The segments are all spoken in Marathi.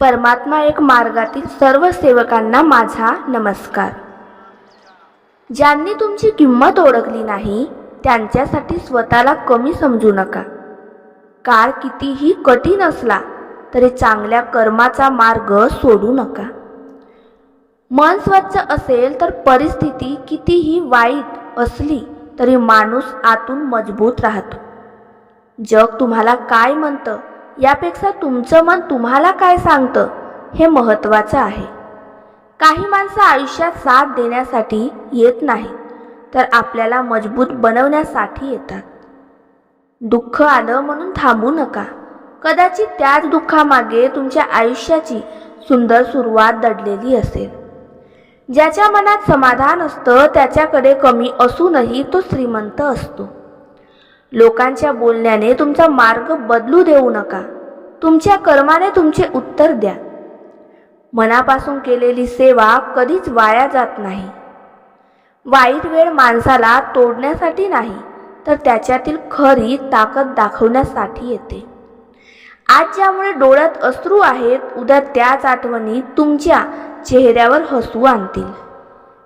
परमात्मा एक मार्गातील सर्व सेवकांना माझा नमस्कार. ज्यांनी तुमची किंमत ओळखली नाही त्यांच्यासाठी स्वतःला कमी समजू नका. काळ कितीही कठीण असला तरी चांगल्या कर्माचा मार्ग सोडू नका. मन स्वच्छ असेल तर परिस्थिती कितीही वाईट असली तरी माणूस आतून मजबूत राहतो. जग तुम्हाला काय म्हणतं यापेक्षा तुमचं मन तुम्हाला काय सांगतं हे महत्त्वाचं आहे. काही माणसं आयुष्यात साथ देण्यासाठी येत नाही तर आपल्याला मजबूत बनवण्यासाठी येतात. दुःख आलं म्हणून थांबू नका. कदाचित त्याच दुःखामागे तुमच्या आयुष्याची सुंदर सुरुवात दडलेली असेल. ज्याच्या मनात समाधान असतं त्याच्याकडे कमी असूनही तो श्रीमंत असतो. लोकांच्या बोलण्याने तुमचा मार्ग बदलू देऊ नका. तुमच्या कर्माने तुमचे उत्तर द्या. मनापासून केलेली सेवा कधीच वाया जात नाही. वाईट वेळ माणसाला तोडण्यासाठी नाही तर त्याच्यातील खरी ताकद दाखवण्यासाठी येते. आज ज्यामुळे डोळ्यात अश्रू आहेत उद्या त्याच आठवणी तुमच्या चेहऱ्यावर हसू आणतील.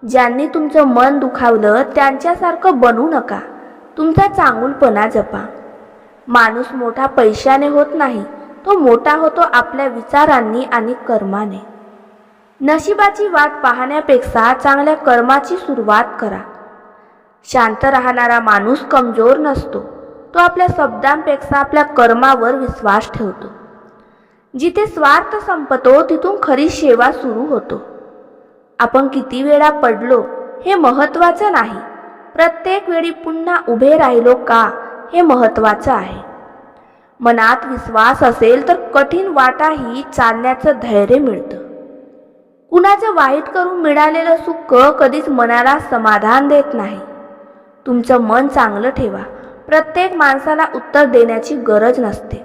ज्यांनी तुमचं मन दुखावलं त्यांच्यासारखं बनू नका. तुमचा चांगुलपणा जपा. माणूस मोठा पैशाने होत नाही, तो मोठा होतो आपल्या विचारांनी आणि कर्माने. नशिबाची वाट पाहण्यापेक्षा चांगल्या कर्माची सुरुवात करा. शांत राहणारा माणूस कमजोर नसतो, तो आपल्या शब्दांपेक्षा आपल्या कर्मावर विश्वास ठेवतो. जिथे स्वार्थ संपतो तिथून खरी सेवा सुरू होतो. आपण किती वेळा पडलो हे महत्त्वाचं नाही, प्रत्येक वेळी पुन्हा उभे राहिलो का हे महत्त्वाचं आहे. मनात विश्वास असेल तर कठीण वाटाही चालण्याचं धैर्य मिळतं. कुणाचं वाईट करून मिळालेलं सुख कधीच मनाला समाधान देत नाही. तुमचं मन चांगलं ठेवा. प्रत्येक माणसाला उत्तर देण्याची गरज नसते.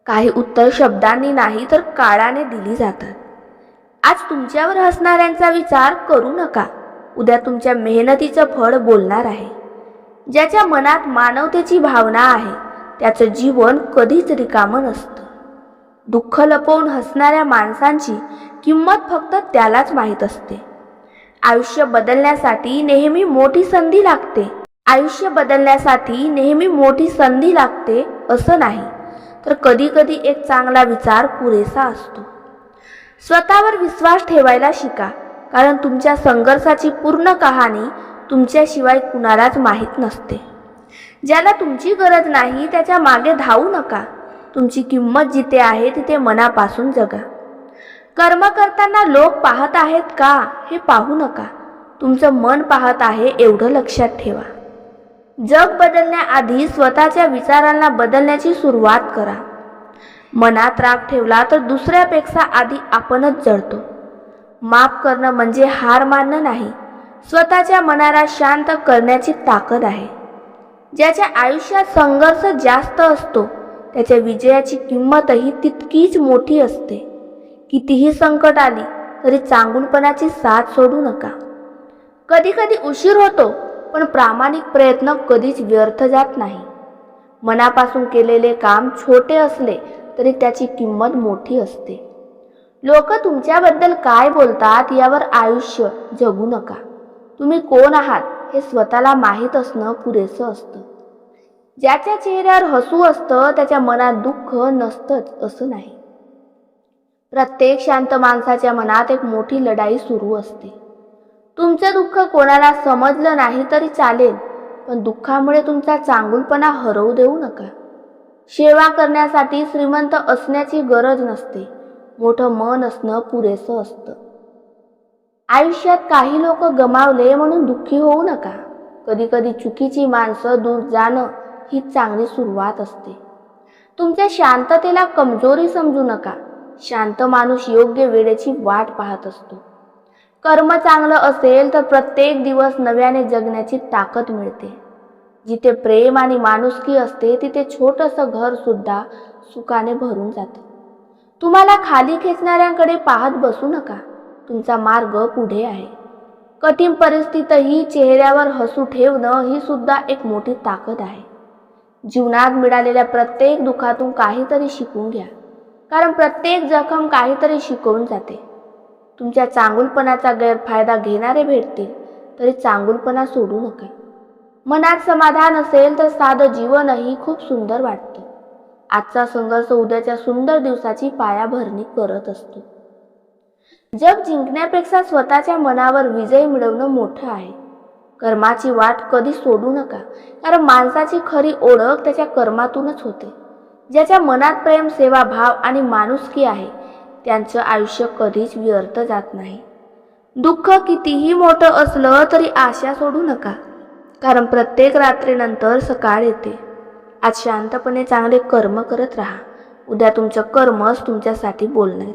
काही उत्तर शब्दांनी नाही तर काळाने दिली जातात. आज तुमच्यावर हसणाऱ्यांचा विचार करू नका. उद्या तुमच्या मेहनतीचं फळ बोलणार आहे. ज्याच्या मनात मानवतेची भावना आहे त्याचं जीवन कधीच रिकामं नसतं. दुःख लपवून हसणाऱ्या माणसांची किंमत फक्त त्यालाच माहीत असते. आयुष्य बदलण्यासाठी नेहमी मोठी संधी लागते. आयुष्य बदलण्यासाठी नेहमी मोठी संधी लागते असं नाही, तर कधी कधी एक चांगला विचार पुरेसा असतो. स्वतःवर विश्वास ठेवायला शिका, कारण तुमच्या संघर्षाची पूर्ण कहाणी तुमच्याशिवाय कुणालाच माहीत नसते. ज्याला तुमची गरज नाही त्याच्या मागे धावू नका. तुमची किंमत जिथे आहे तिथे मनापासून जगा. कर्म करताना लोक पाहत आहेत का हे पाहू नका. तुमचं मन पाहत आहे एवढं लक्षात ठेवा. जग बदलण्याआधी स्वतःच्या विचारांना बदलण्याची सुरुवात करा. मनात राग ठेवला तर दुसऱ्यापेक्षा आधी आपणच जळतो. माफ करणं म्हणजे हार मानणं नाही, स्वतःच्या मनाला शांत करण्याची ताकद आहे. ज्याच्या आयुष्यात संघर्ष जास्त असतो त्याच्या विजयाची किंमतही तितकीच मोठी असते. कितीही संकट आली तरी चांगुलपणाची साथ सोडू नका. कधी कधी उशीर होतो पण प्रामाणिक प्रयत्न कधीच व्यर्थ जात नाही. मनापासून केलेले काम छोटे असले तरी त्याची किंमत मोठी असते. लोक तुमच्याबद्दल काय बोलतात यावर आयुष्य जगू नका. तुम्ही कोण आहात हे स्वतःला माहीत असणं पुरेसं असतं. ज्याच्या चेहऱ्यावर हसू असतं त्याच्या मनात दुःख नसतंच असं नाही. प्रत्येक शांत माणसाच्या मनात एक मोठी लढाई सुरू असते. तुमचं दुःख कोणाला समजलं नाही तरी चालेल, पण दुःखामुळे तुमचा चांगुलपणा हरवू देऊ नका. सेवा करण्यासाठी श्रीमंत असण्याची गरज नसते, मोठं मन असणं पुरेसं असतं. आयुष्यात काही लोक गमावले म्हणून दुःखी होऊ नका. कधी कधी चुकीची माणसं दूर जाणं ही चांगली सुरुवात असते. तुमच्या शांततेला कमजोरी समजू नका. शांत माणूस योग्य वेळेची वाट पाहत असतो. कर्म चांगलं असेल तर प्रत्येक दिवस नव्याने जगण्याची ताकद मिळते. जिथे प्रेम आणि माणुसकी असते तिथे छोटंसं घर सुद्धा सुखाने भरून जातं. तुम्हाला खाली खेचणाऱ्यांकडे पाहत बसू नका. तुमचा मार्ग पुढे आहे. कठीण परिस्थितीतही चेहऱ्यावर हसू ठेवणं ही सुद्धा एक मोठी ताकद आहे. जीवनात मिळालेल्या प्रत्येक दुःखातून काहीतरी शिकून घ्या. कारण प्रत्येक जखम काहीतरी शिकवून जाते. तुमच्या चांगुलपणाचा गैरफायदा घेणारे भेटतील तरी चांगुलपणा सोडू नका. मनात समाधान असेल तर साधं जीवनही खूप सुंदर वाटतं. आजचा संघर्ष उद्याच्या सुंदर दिवसाची पायाभरणी करत असतो. जग जिंकण्यापेक्षा स्वतःच्या मनावर विजय मिळवणं मोठं आहे. कर्माची वाट कधी सोडू नका, कारण माणसाची खरी ओळख त्याच्या कर्मातूनच होते. ज्याच्या मनात प्रेम, सेवा भाव आणि माणुसकी आहे त्यांचं आयुष्य कधीच व्यर्थ जात नाही. दुःख कितीही मोठं असलं तरी आशा सोडू नका, कारण प्रत्येक रात्रीनंतर सकाळ येते. आज शांतपणे चांगले कर्म करत राहा. उद्या तुमचं कर्मच तुमच्यासाठी बोलणार.